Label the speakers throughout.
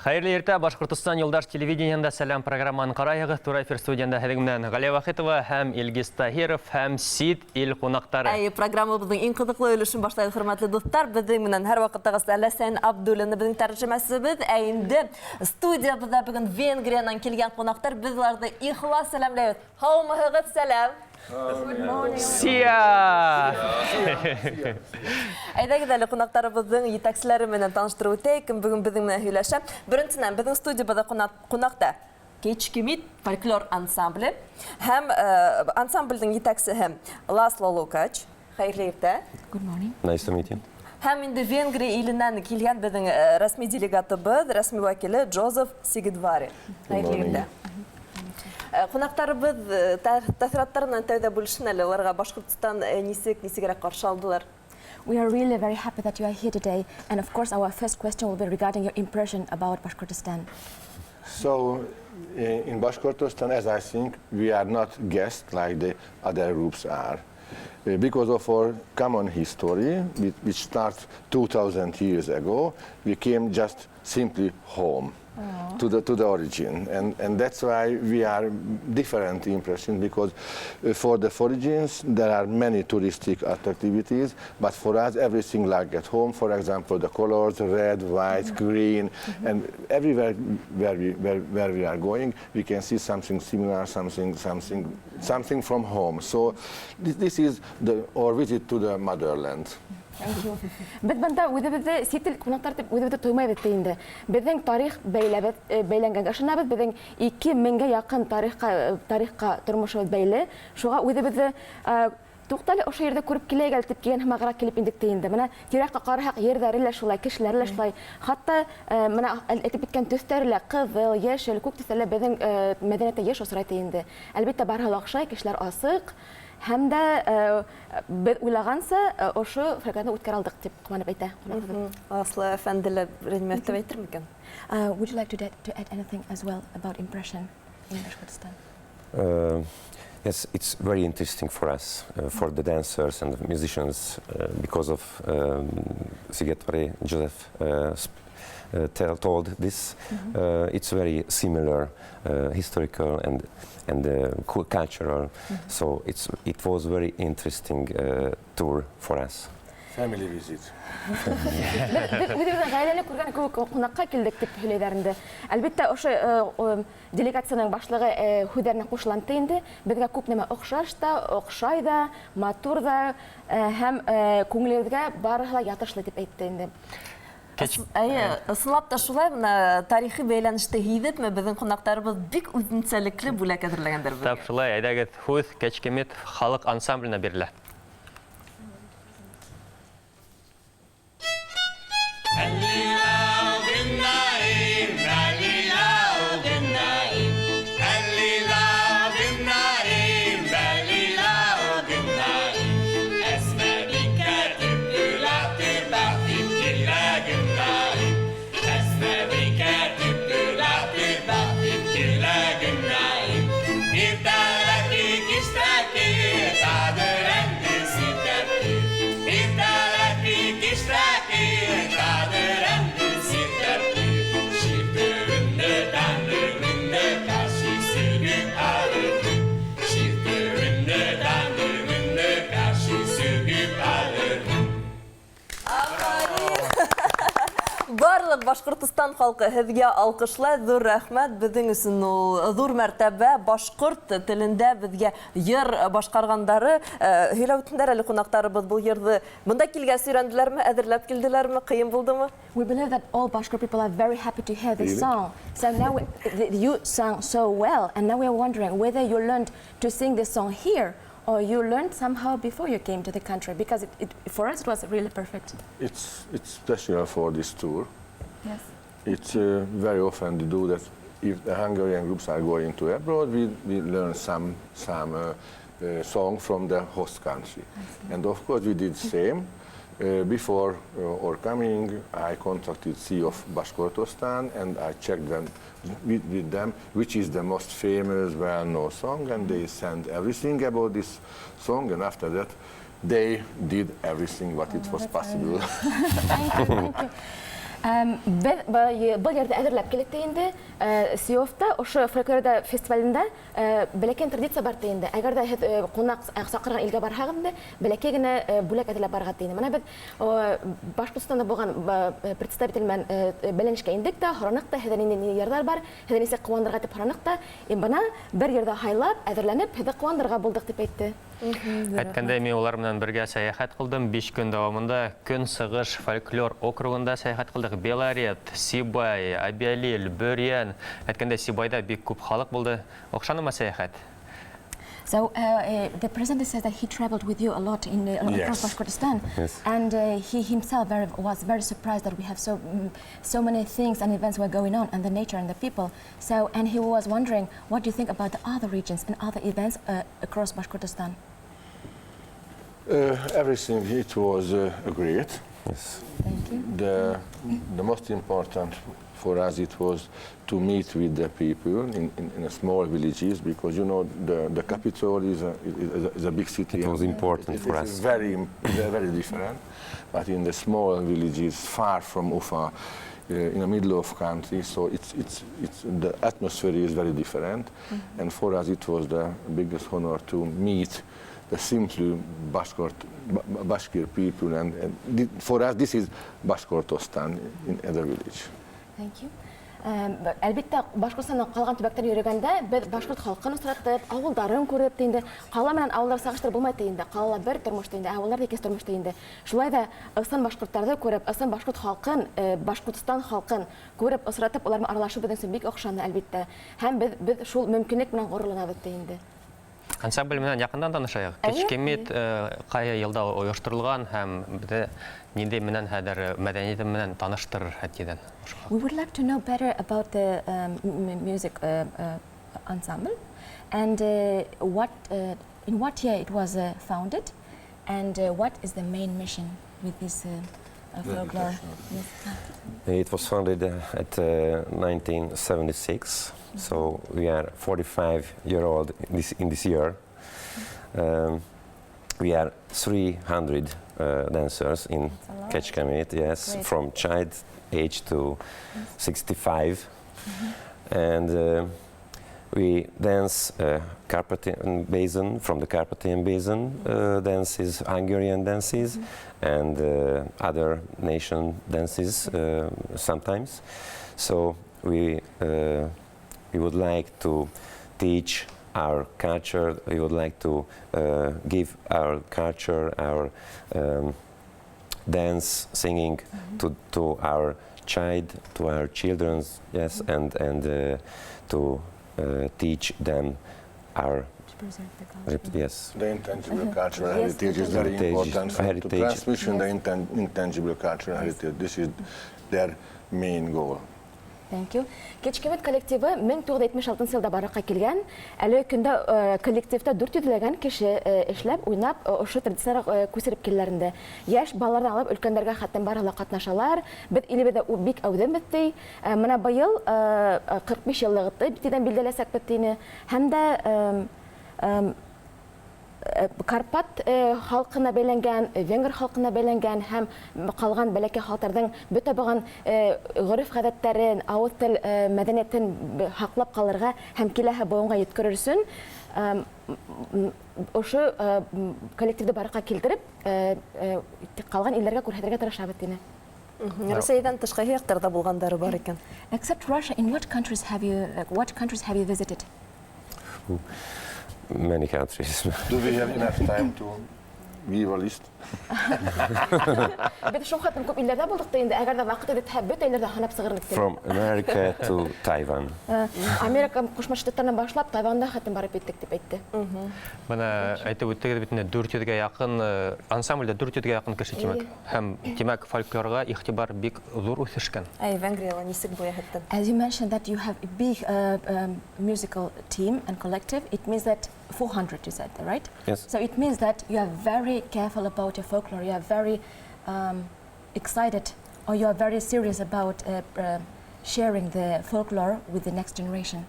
Speaker 1: Хайырлы ерте Башкортостан Юлдаш телевидениенда Салям программаны карайыгыз. Тура эфир студиясында хәзер Галия Вахитова һәм Илгиз Таһиров һәм Сид ил ҡунаҡтары.
Speaker 2: Программабыҙҙың иң ҡыҙыҡлы өлөшөн башлайбыҙ, хөрмәтле дуҫтар. Беҙҙең менән һәр ваҡыттағы Сәләм Абдуллина беҙҙең тәржемәсебеҙ. Инде студиябыҙҙа бөгөн Венгриянан килгән ҡунаҡтар. Беҙ уларҙы ихлас сәләмләйбеҙ. Һаумыһығыҙ, Сәләм.
Speaker 1: Сия!
Speaker 2: Әйдәгеҙ әле ҡунаҡтарыбыҙҙың етәкселәре менән таныштырып үтәйек. Кем бөгөн беҙҙең менән һөйләшә. Беренсенән, беҙҙең студиябыҙҙа ҡунаҡта кечкемит фольклор ансамбле һәм ансамблдың етәксеһе Ласло Лукач. Хәйерле иртә.
Speaker 3: Good morning.
Speaker 4: Nice to meet you.
Speaker 2: Һәм инде Венгрия иленән килгән беҙҙең рәсми делегатыбыҙ, рәсми вәкиле Джозеф Сигедвари. Хәйерле иртә. Ҡунаҡтарыбыҙ тәьҫораттарынан тәүҙә бүлешһен әле, уларға Башҡортостан нисегерәк ҡаршы алдылар?
Speaker 3: We are really very happy that you are here today, and of course our first question will be regarding your impression about Bashkortostan.
Speaker 5: So, in Bashkortostan, as I think, we are not guests like the other groups are. Because of our common history, which starts 2000 years ago, we came just simply home. To the origin, and that's why we are different impression, because for the origins there are many touristic activities, but for us everything like at home. For example, the colors red, white, green, and everywhere where we are going, we can see something similar, something from home. So this is our visit to the motherland.
Speaker 3: Thank you. Беҙ бында үҙебеҙҙе сит ил ҡунаҡтар үҙебеҙҙе тоймайбыҙ ти инде. Беҙҙең тарих бәйләнгәнгә ышанабыҙ. Беҙҙең 2000-гә яҡын тарихҡа тормошобоҙ бәйле. Шуға үҙебеҙҙе туҡтале ошо ерҙә күреп киләйек әле тип килгән һымағыраҡ килеп индек ти инде. Менә тирәккә ҡараһаҡ, ерҙәре лә шулай, кешеләре лә шулай. Хатта менә әйтеп киткән төҫтәре лә ҡыҙыл, йәшел, күк төҫтәре лә беҙҙең мәҙәниәттә йыш осрай ти инде. Әлбиттә барыһы ла оҡшай, кешеләр асыҡ. Һәм дә беҙ уйлағанса ошо фольклорны үткәрә алдык дип ҡыуанып әйтә.
Speaker 2: Аслы әфәнде лә берәйнемә өҫтәп әйтер микән?
Speaker 3: Would you like to add anything as well about impression in Bashkortostan?
Speaker 4: Yes, it's very interesting for us, for the dancers and the musicians, because of Sigetvari Joseph told this. It's very similar, historical and cultural. So it was very interesting tour for us.
Speaker 5: Family visit.
Speaker 3: Үҙебеҙҙең ғаиләне күргән кеүек ҡунаҡҡа килдек дип һөйләйҙәр инде. Әлбиттә, ошо делегацияның башлығы һүҙҙәренә ҡушыланды инде. Беҙгә күп нәмә оҡшаш та, оҡшай да, матур да, һәм күңелебеҙгә барыһы ла ятышлы дип әйтте инде.
Speaker 2: Ысынлап та шулай, тарихи бәйләнеште һиҙепме, беҙҙең ҡунаҡтарыбыҙ бик үҙенсәлекле бүләк әҙерләгәндәр.
Speaker 1: Тап шулай, әйҙәгеҙ, һүҙ кечкемит халыҡ ансамбленә бирелә.
Speaker 2: Барлык Башҡортостан халҡы һеҙгә алҡышлай, ҙур рәхмәт. Беҙҙең өсөн ул ҙур мәртәбә. Башҡорт телендә беҙгә йыр башҡарғандары. Һөйләп үтһендәр әле ҡунаҡтарыбыҙ был йырҙы. Бында килгәс өйрәнделәрме, әҙерләп килделәрме, ҡыйын булдымы?
Speaker 3: We believe that all Bashkir people are very happy to hear this song. So now you sang so well, and now we are wondering whether you learned to sing this song here, or you learned somehow before you came to the country, because for us it was really perfect.
Speaker 5: It's special for this tour.
Speaker 3: Yes.
Speaker 5: It's very often to do that. If the Hungarian groups are going to abroad, we learn some song from the host country. And of course we did the same. Before our coming, I contacted CEO of Bashkortostan and I checked them with them which is the most famous, well-known song, and they sent everything about this song, and after that they did everything what it was possible.
Speaker 3: Thank you. Был yerdə әҙерләп килек инде. Сиовта, ошо фольклорда фестивалендә бәләкәй традиция бар инде. Әгәр дә һез ҡунаҡ саҡырған илгә барһағыҙ инде, бәләкәй генә бүләк әҙерләп барырға инде. Менә беҙ Башҡортостанда булған представитель менән бәйләнешкә индек тә, һораныҡ та, һеҙҙә ниндәй йырҙар бар, һеҙҙә нисек ҡыуандырырға тип һораныҡ та. Бына бер ерҙә һайлап, әҙерләнеп, һеҙҙе ҡыуандырырға булдыҡ дип әйтте.
Speaker 1: Әйткәндә, мин улар менән бергә сәйәхәт кылдым. 5 көн дәвамында Көнсығыш фольклор округында сәйәхәт кылдык. Белорет, Сибай, Абиалил, Бөрьән. Әйткәндә, Сибайда бик күп халык булды. Оҡшанымы сәйәхәт?
Speaker 3: So the president says that he traveled with you a lot across Bashkortostan, and he himself was very surprised that we have so many things and events were going on, and the nature and the people. So, and he was wondering, what do you think about the other regions and other events across Bashkortostan?
Speaker 5: Everything it was great.
Speaker 4: Yes.
Speaker 3: Thank you.
Speaker 5: The most important for us it was to meet with the people in small villages, because you know the capital is a big city.
Speaker 4: It was important for us.
Speaker 5: It's very different, but in the small villages far from Ufa, in the middle of country, so it's the atmosphere is very different, and for us it was the biggest honor to meet the simple Bashkir people, and for us this is Bashkortostan in other village.
Speaker 3: Thank you. Әлбиттә, Башҡортостанның ҡалған төбәктәрен йөрөгәндә, беҙ башҡорт халҡын осратып, ауылдарын күреп инде. Ҡала менән ауылдар сағыштырып булмай инде. Ҡалала бер тормош инде, ауылдар икенсе тормош инде. Шулай да ысын башҡорттарҙы күреп, ысын башҡорт халҡын, Башҡортостан халҡын күреп, осратып, улар менән аралашыу беҙҙең өсөн бик оҡшаны, әлбиттә. Һәм беҙ шул мөмкинлек менән ғорурланабыҙ инде.
Speaker 1: Ансамбль менән яҡындан танышайыҡ. Кичкемит ҡайһы йылда ойошторолған һәм беҙҙе ниндәй менән хәҙер мәҙәниәте менән таныштырыр һәтидән.
Speaker 3: We would like to know better about the music ensemble and in what year it was founded, and what is the main mission with this folklore. Yes.
Speaker 4: It was founded at 1976, so we are 45-year-old in this year. We are 300 dancers in Kecskemét, yes, great. From child age to 65, and we dance Carpathian Basin, from the Carpathian Basin dances, Hungarian dances, and other nation dances sometimes. So we would like to teach our culture. We would like to give our culture, our dance, singing to our child, to our children, yes, and to teach them our yes.
Speaker 5: The intangible cultural heritage is very important to transmission the intangible cultural heritage. This is their main goal.
Speaker 3: Thank you. Кечкемет коллективы 1976 елда баракка килгән. Әле көндә коллективта 400-ләгән кеше эшләп, уйнап, ошо традицияларга күсереп килгәннәрендә. Яшь балалардан алып өлкәннәргә хәттән барыла катнашалар. Без илебездә бик әүдәм бетте. Менә быел 45 еллыгы биттедән билдәләсәк беттене. Һәм дә Карпат халкына бәйләнгән, Венгр халкына бәйләнгән һәм калган бәләкәй халыкларның бөтә булган гореф-гадәтләрен, авыз тел мәдәниятен һаклап калырга һәм киләһе буынга yetkерер өчен ошо коллективды баракка килтереп, калган илләргә күрсәтергә тырышабыз дине.
Speaker 2: Русиядән тышкы яктарда булгандары бар икән.
Speaker 3: Except Russia, in what countries have you visited?
Speaker 4: Many countries.
Speaker 5: Do we have enough time to give a list?
Speaker 3: Без шул хәтлем күп илләрдә булдык та инде, әгәр дә вакыт иде бөтә илләрдә ханап сыгырлык.
Speaker 4: From America to Taiwan.
Speaker 3: Америка Кушма Штаттарынан башлап Тайванда хәтлем барып киттек дип әйтте.
Speaker 1: Менә әйтеп үттегез бит, 400-гә якын ансамбльдә 400-гә якын кеше тимәк. Һәм тимәк фольклорга игътибар бик зур үсешкән.
Speaker 2: Венгрияла нисек буя хәттән?
Speaker 3: As you mentioned that you have a big musical team and collective, it means that 400 you said, right?
Speaker 4: Yes.
Speaker 3: So it means that you are very careful about your folklore, you are very excited, or you are very serious about sharing the folklore with the next generation.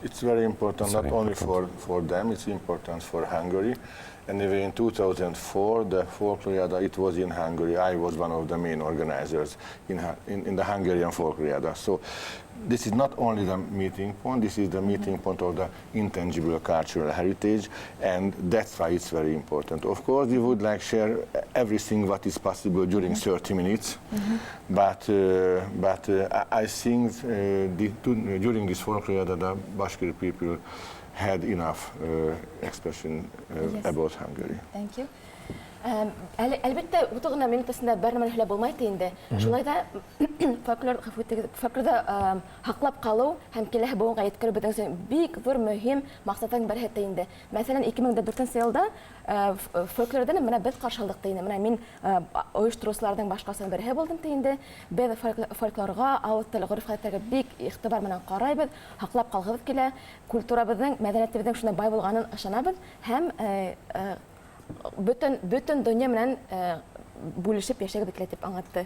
Speaker 5: It's very important, not only for them, it's important for Hungary. And in 2004, the Folklore, it was in Hungary. I was one of the main organizers in the Hungarian Folklore. So this is not only the meeting point, this is the meeting point of the intangible cultural heritage, and that's why it's very important. Of course, we would like share everything what is possible during 30 minutes, but I think during this Folklore that the Bashkir people had enough expression about Hungary.
Speaker 3: Thank you. Әлбәттә, утыгына минутасында бер нәмә һәлә булмайды инде. Шулай да фольклорда һаклап калу һәм киләһе буынга yetkерү безнең өчен бик зур мөһим максаттан бере инде. Мәсәлән, 2004 елда фольклордан менә без каршылык инде. Менә мин оештыручыларның башкасының бере булдым инде. Без фольклорга, авыз теле, гореф-гадәткә бик игътибар белән карайбыз, һаклап калгыбыз килә. Культурабызның, мәдәниятебезнең шундый бай булганын ышанабыз һәм Бүтін дөнья менән бүлешеп яшәгә бетле дип аңлатты.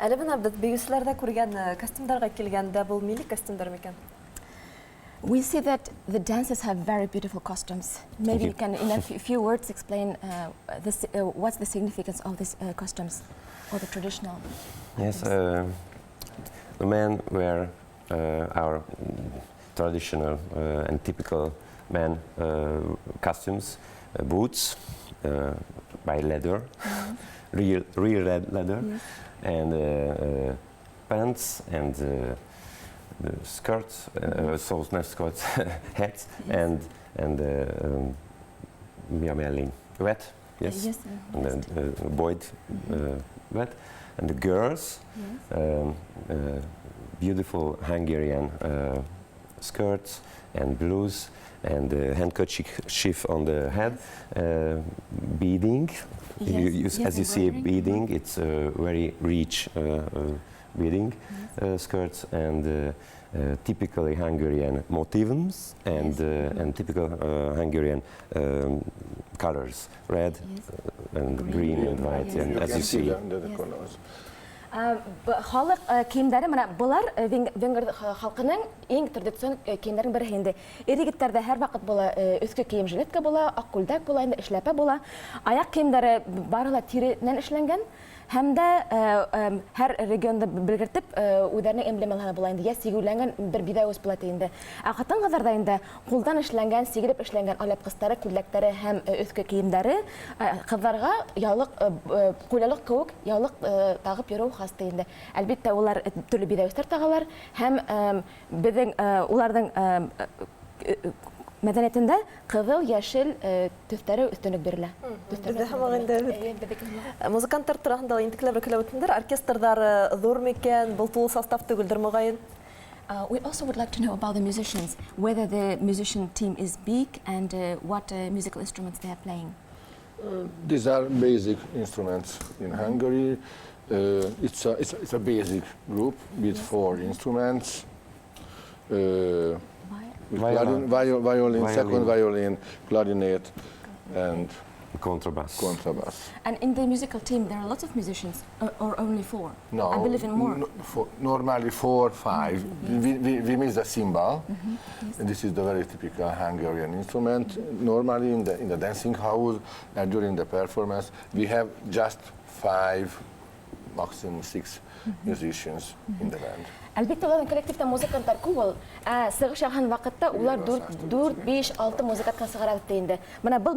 Speaker 2: Әле бына без бигүсләрдә күргән костюмнарга килгәндә бу милли костюмдар микән?
Speaker 3: We see that the dancers have very beautiful costumes. Maybe you can, in a few words, explain what's the significance of these costumes or the traditional.
Speaker 4: Yes, the men wear our traditional and typical men costumes, boots by leather, real leather, and pants and skirts, so no skirts, hats, and wet, yes, and boyd wet, and the girls, beautiful Hungarian skirts and blues, and handkerchief on the head, beading. As you see, beading, it's very rich beading skirts and typically Hungarian motifs and typical Hungarian colors, red and green and white, and as you see.
Speaker 3: Халык киемдәре менә булар Венгр халкының иң традицион киемнәренең бере инде. Ир-егетләрдә һәр вакыт була өскә кием жилетка була, ак күлдәк була, инде эшләпә була. Аяк киемдәре барыла тиреннән эшләнгән. Һәм дә һәр регионда белгертеп үзләренең эмблемалары була инде. Я сигүләнгән бер бидай үз була инде. Ә хатын-кызларда инде кулдан эшләнгән, сигереп эшләнгән аляпкыстары, күлдәкләре һәм өскә киемдәре кызларга ялык, кулялык кебек ялык тагып йөрү хасты инде. Әлбәттә, улар төрле бидай үстәр тагалар һәм безнең уларның мәдәниятендә кызыл, яшел төстәре өстенлек бирелә.
Speaker 2: Музыканттар турында интекләр бер оркестрдар зур микән, бул тулы состав түгелдер мөгаен.
Speaker 3: We also would like to know about the musicians, whether the musician team is big and what musical instruments they are playing.
Speaker 5: These are basic instruments in Hungary. It's a basic group with 4 instruments. Violin, second violin, clarinet, and contrabass.
Speaker 3: And in the musical team, there are lots of musicians, or only 4?
Speaker 5: No,
Speaker 3: I believe in more.
Speaker 5: Normally 4, 5. We miss the cymbal. And this is the very typical Hungarian instrument. Normally in the dancing house and during the performance, we have just 5, maximum 6 musicians in the band.
Speaker 3: Әлбәттә, уларның коллективта музыкантлар күп. Сыгыш яһан вакытта улар 4, 5, 6 музыкантка сыгыра бит инде. Менә бу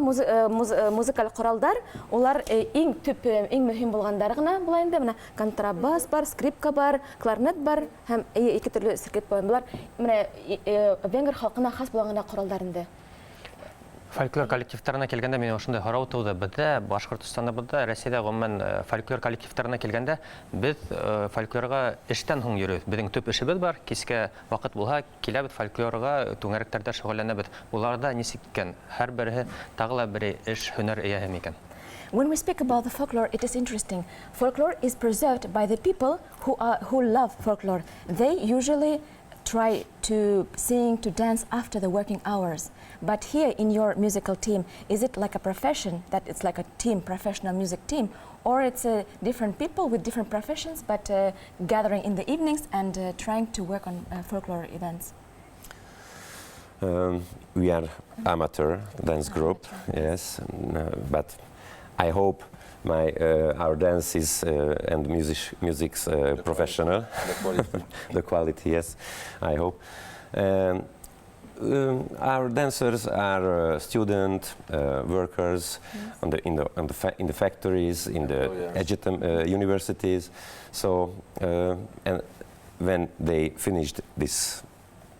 Speaker 3: музыкаль коралдар, улар иң төп, иң мөһим булгандары гына була инде. Менә контрабас бар, скрипка бар, кларнет бар һәм 2 төрле скрипка бар. Менә венгр халкына хас булган коралдар инде.
Speaker 1: Фольклор коллективтарына келгәндә мен ошондай һорау туды. Бездә Башкортстанда, бездә Россиядә гомумән фольклор коллективтарына келгәндә без фольклорга эштән һуң йөрибез. Безнең төп эшебез бар. Кичкә вакыт булһа, киләбез фольклорга, түңәрәкләрдә шөгыльләнәбез. Буларда ничек икән? Һәр бере тагыла бер эш, һөнәр ияһе микән?
Speaker 3: When we speak about the folklore, it is interesting. Folklore is preserved by the people who love folklore. They usually try to sing, to dance after the working hours. But here in your musical team, is it like a profession, that it's like a team, professional music team, or it's different people with different professions, but gathering in the evenings and trying to work on folklore events?
Speaker 4: We are amateur dance group, yes, but I hope our dance is and music's professional.
Speaker 5: The quality.
Speaker 4: The quality, yes, I hope. Our dancers are student workers in the factories, in the universities. So, and when they finished this.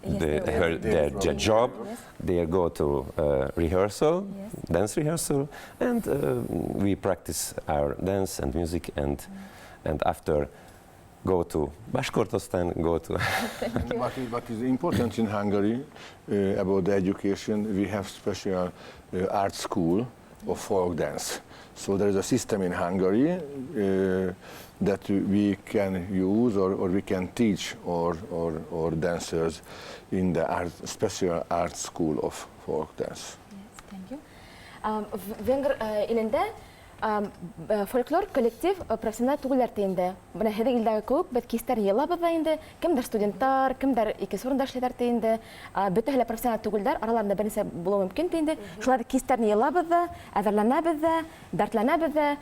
Speaker 4: Their job, they go to rehearsal, dance rehearsal, and we practice our dance and music, and after go to Bashkortostan, go to.
Speaker 5: What is important in Hungary about the education, we have special art school of folk dance. So there is a system in Hungary that we can use or we can teach our dancers in the special art school of folk dance.
Speaker 3: Yes, thank you. Венгр илендә фольклор коллектив профессионал түгелләр тиенде. Менә һеҙҙең илдәге кеүек беҙ кистәр йылабыҙ да инде. Кемдер студенттар, кемдер икенсе урында эшләйҙәр тиенде. Бөтәһе лә профессионал түгелдәр, араларында бер нисә булыуы мөмкин тиенде. Шулай кистәрне йылабыҙ да, әҙерләнәбеҙ дә, дәртләнәбеҙ дә.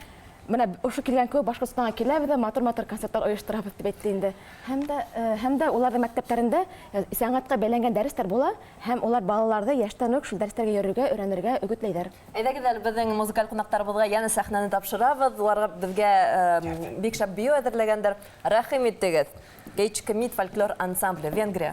Speaker 3: Менә ошо килгән кеүек Башҡортостанға киләбеҙ дә, матур-матур концерттар ойошторабыҙ дип әйтте инде. Һәм дә уларҙың мәктәптәрендә сәнғәткә бәйләнгән дәрестәр була, һәм улар балаларҙы йәштән үк шул дәрестәргә йөрөргә, өйрәнергә өгөтләйҙәр.
Speaker 2: Әйҙәгеҙ әле беҙҙең музыкаль ҡунаҡтарыбыҙға йәнә сәхнәне тапшырабыҙ. Уларға беҙгә бик шәп бейеү әҙерләгәндәр. Рәхим иттегеҙ. Кейчкемит фольклор ансамбле, Венгрия.